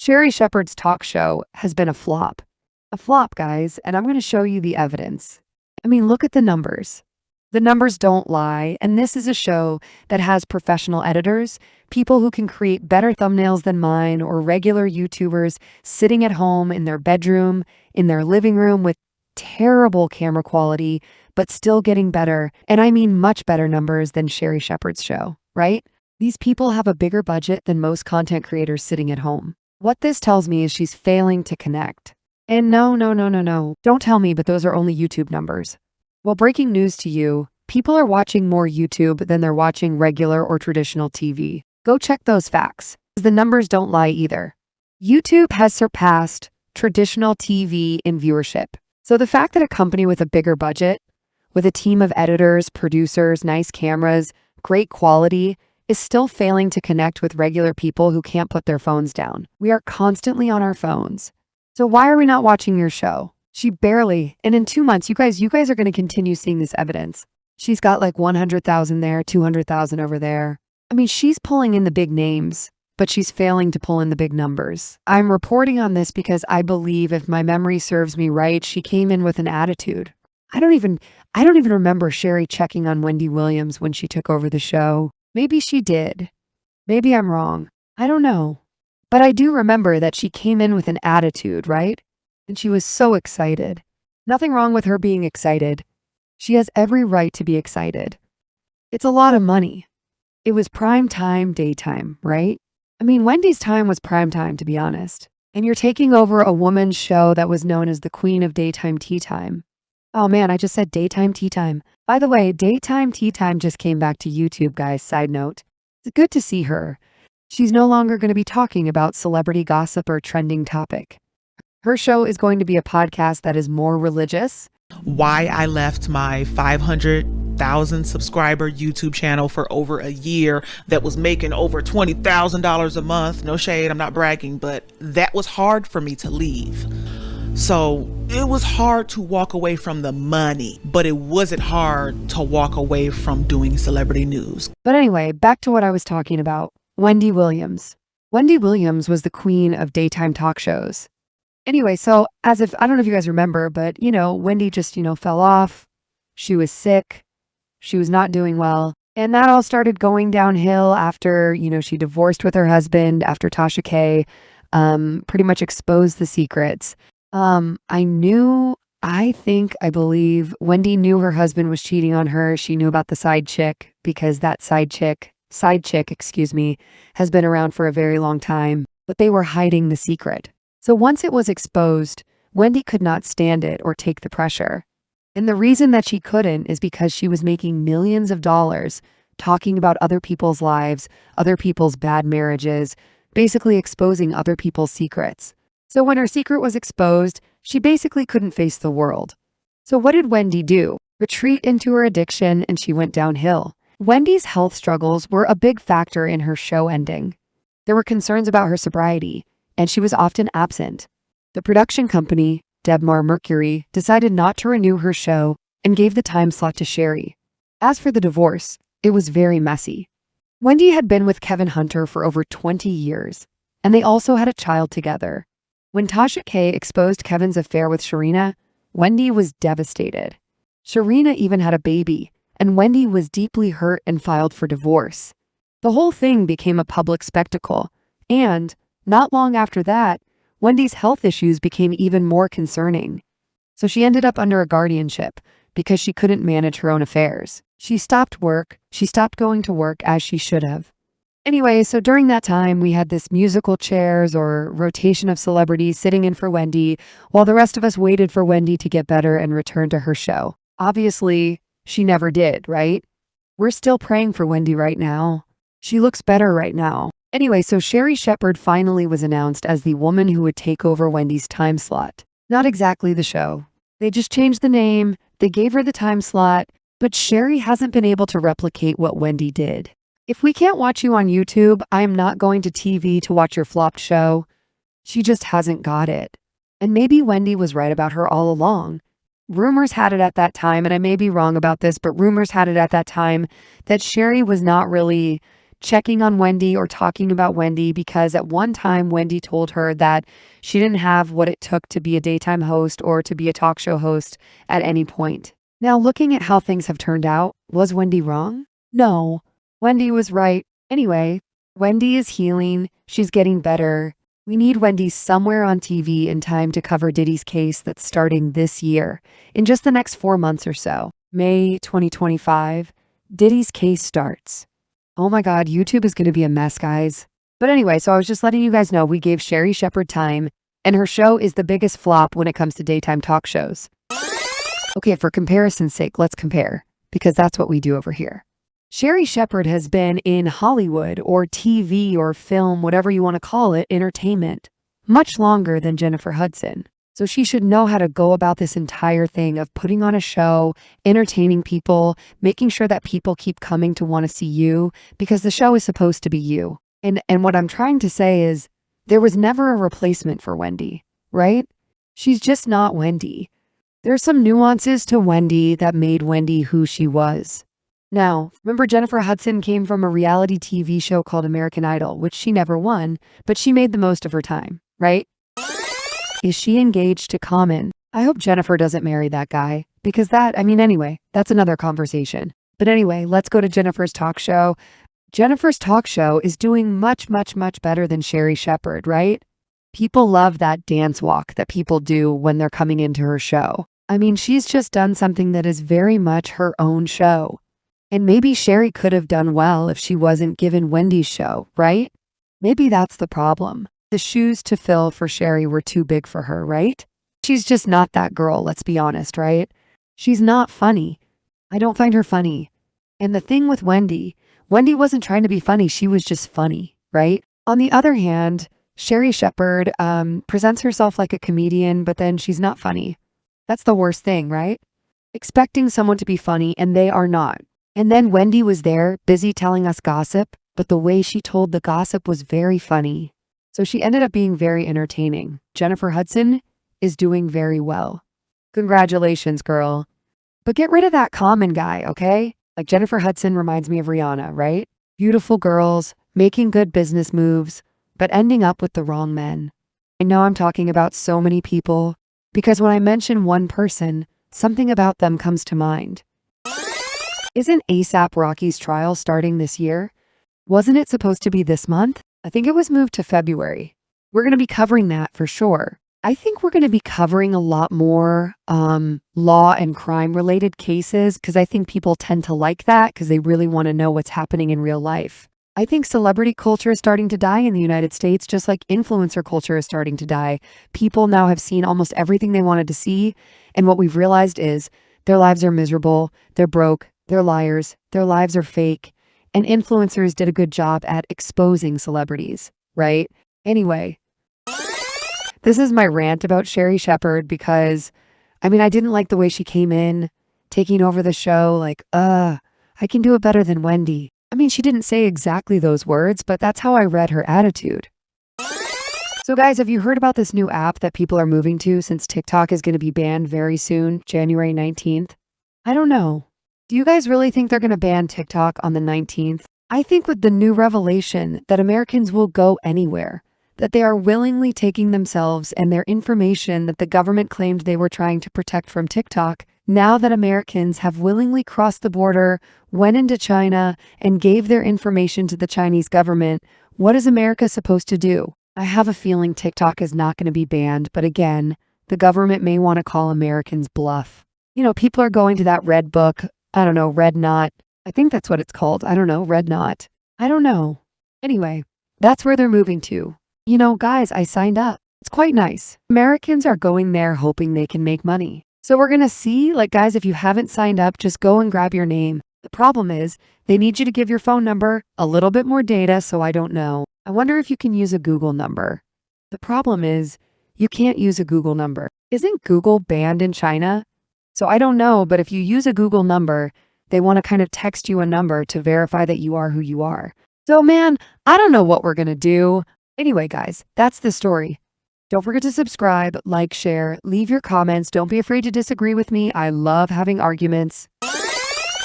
Sherri Shepard's talk show has been a flop. A flop, guys, and I'm going to show you the evidence. I mean, look at the numbers. The numbers don't lie, and this is a show that has professional editors, people who can create better thumbnails than mine, or regular YouTubers sitting at home in their bedroom, in their living room with terrible camera quality, but still getting better, and I mean much better numbers than Sherri Shepard's show, right? These people have a bigger budget than most content creators sitting at home. What this tells me is she's failing to connect. And no. Don't tell me, but those are only YouTube numbers. Well, breaking news to you, people are watching more YouTube than they're watching regular or traditional TV. Go check those facts. The numbers don't lie either. YouTube has surpassed traditional TV in viewership. So the fact that a company with a bigger budget, with a team of editors, producers, nice cameras, great quality, is still failing to connect with regular people who can't put their phones down. We are constantly on our phones. So why are we not watching your show? She barely, and in 2 months, you guys are going to continue seeing this evidence. She's got like 100,000 there, 200,000 over there. I mean, she's pulling in the big names, but she's failing to pull in the big numbers. I'm reporting on this because I believe, if my memory serves me right, she came in with an attitude. I don't even remember Sherri checking on Wendy Williams when she took over the show. Maybe she did. Maybe I'm wrong. I don't know. But I do remember that she came in with an attitude, right? And she was so excited. Nothing wrong with her being excited. She has every right to be excited. It's a lot of money. It was prime time, daytime, right? I mean, Wendy's time was prime time, to be honest. And you're taking over a woman's show that was known as the Queen of Daytime Tea Time. Oh man, I just said daytime tea time. By the way, daytime tea time just came back to YouTube, guys. Side note. It's good to see her. She's no longer going to be talking about celebrity gossip or trending topic. Her show is going to be a podcast that is more religious. Why I left my 500,000 subscriber YouTube channel for over a year that was making over $20,000 a month. No shade, I'm not bragging, but that was hard for me to leave. So it was hard to walk away from the money, but it wasn't hard to walk away from doing celebrity news. But anyway, back to what I was talking about. Wendy Williams. Wendy Williams was the queen of daytime talk shows. Anyway, so I don't know if you guys remember, but Wendy just, fell off. She was sick. She was not doing well. And that all started going downhill after, she divorced with her husband, after Tasha K pretty much exposed the secrets. I believe Wendy knew her husband was cheating on her. She knew about the side chick because that side chick, has been around for a very long time, but they were hiding the secret. So once it was exposed, Wendy could not stand it or take the pressure. And the reason that she couldn't is because she was making millions of dollars talking about other people's lives, other people's bad marriages, basically exposing other people's secrets. So when her secret was exposed, she basically couldn't face the world. So what did Wendy do? Retreat into her addiction, and she went downhill. Wendy's health struggles were a big factor in her show ending. There were concerns about her sobriety, and she was often absent. The production company, Debmar Mercury, decided not to renew her show and gave the time slot to Sherri. As for the divorce, it was very messy. Wendy had been with Kevin Hunter for over 20 years, and they also had a child together. When Tasha K exposed Kevin's affair with Sharina, Wendy was devastated. Sharina even had a baby, and Wendy was deeply hurt and filed for divorce. The whole thing became a public spectacle, and not long after that, Wendy's health issues became even more concerning. So she ended up under a guardianship because she couldn't manage her own affairs. She stopped going to work as she should have. Anyway, so during that time, we had this musical chairs or rotation of celebrities sitting in for Wendy, while the rest of us waited for Wendy to get better and return to her show. Obviously, she never did, right? We're still praying for Wendy right now. She looks better right now. Anyway, so Sherri Shepard finally was announced as the woman who would take over Wendy's time slot. Not exactly the show. They just changed the name, they gave her the time slot, but Sherri hasn't been able to replicate what Wendy did. If we can't watch you on YouTube, I am not going to TV to watch your flopped show. She just hasn't got it. And maybe Wendy was right about her all along. Rumors had it at that time, and I may be wrong about this, but rumors had it at that time that Sherri was not really checking on Wendy or talking about Wendy because at one time Wendy told her that she didn't have what it took to be a daytime host or to be a talk show host at any point. Now, looking at how things have turned out, was Wendy wrong? No, Wendy was right. Anyway, Wendy is healing. She's getting better. We need Wendy somewhere on TV in time to cover Diddy's case that's starting this year, in just the next 4 months or so. May 2025, Diddy's case starts. Oh my God, YouTube is going to be a mess, guys. But anyway, so I was just letting you guys know we gave Sherri Shepard time, and her show is the biggest flop when it comes to daytime talk shows. Okay, for comparison's sake, let's compare, because that's what we do over here. Sherri Shepard has been in Hollywood or TV or film, whatever you want to call it, entertainment, much longer than Jennifer Hudson. So she should know how to go about this entire thing of putting on a show, entertaining people, making sure that people keep coming to want to see you because the show is supposed to be you. And what I'm trying to say is there was never a replacement for Wendy, right? She's just not Wendy. There's some nuances to Wendy that made Wendy who she was. Now, remember Jennifer Hudson came from a reality TV show called American Idol, which she never won, but she made the most of her time, right? Is she engaged to Common? I hope Jennifer doesn't marry that guy, because anyway, that's another conversation. But anyway, let's go to Jennifer's talk show. Jennifer's talk show is doing much, much, much better than Sherri Shepard, right? People love that dance walk that people do when they're coming into her show. I mean, she's just done something that is very much her own show. And maybe Sherri could have done well if she wasn't given Wendy's show, right? Maybe that's the problem. The shoes to fill for Sherri were too big for her, right? She's just not that girl, let's be honest, right? She's not funny. I don't find her funny. And the thing with Wendy wasn't trying to be funny, she was just funny, right? On the other hand, Sherri Shepard presents herself like a comedian, but then she's not funny. That's the worst thing, right? Expecting someone to be funny and they are not. And then Wendy was there, busy telling us gossip, but the way she told the gossip was very funny. So she ended up being very entertaining. Jennifer Hudson is doing very well. Congratulations, girl. But get rid of that Common guy, okay? Like Jennifer Hudson reminds me of Rihanna, right? Beautiful girls, making good business moves, but ending up with the wrong men. I know I'm talking about so many people, because when I mention one person, something about them comes to mind. Isn't A$AP Rocky's trial starting this year? Wasn't it supposed to be this month? I think it was moved to February. We're going to be covering that for sure. I think we're going to be covering a lot more law and crime related cases because I think people tend to like that because they really want to know what's happening in real life. I think celebrity culture is starting to die in the United States, just like influencer culture is starting to die. People now have seen almost everything they wanted to see. And what we've realized is their lives are miserable, they're broke, they're liars, their lives are fake, and influencers did a good job at exposing celebrities, right? Anyway, this is my rant about Sherri Shepard because, I didn't like the way she came in, taking over the show, like, I can do it better than Wendy. She didn't say exactly those words, but that's how I read her attitude. So guys, have you heard about this new app that people are moving to since TikTok is going to be banned very soon, January 19th? I don't know. Do you guys really think they're going to ban TikTok on the 19th? I think with the new revelation that Americans will go anywhere, that they are willingly taking themselves and their information that the government claimed they were trying to protect from TikTok, now that Americans have willingly crossed the border, went into China, and gave their information to the Chinese government, what is America supposed to do? I have a feeling TikTok is not going to be banned, but again, the government may want to call Americans bluff. People are going to that red book. I don't know, Red Knot. I think that's what it's called. I don't know, Red Knot. I don't know. Anyway, that's where they're moving to. Guys, I signed up. It's quite nice. Americans are going there hoping they can make money. So we're going to see, guys, if you haven't signed up, just go and grab your name. The problem is they need you to give your phone number, a little bit more data, so I don't know. I wonder if you can use a Google number. The problem is you can't use a Google number. Isn't Google banned in China? So I don't know, but if you use a Google number, they want to kind of text you a number to verify that you are who you are. So man, I don't know what we're going to do. Anyway, guys, that's the story. Don't forget to subscribe, like, share, leave your comments. Don't be afraid to disagree with me. I love having arguments.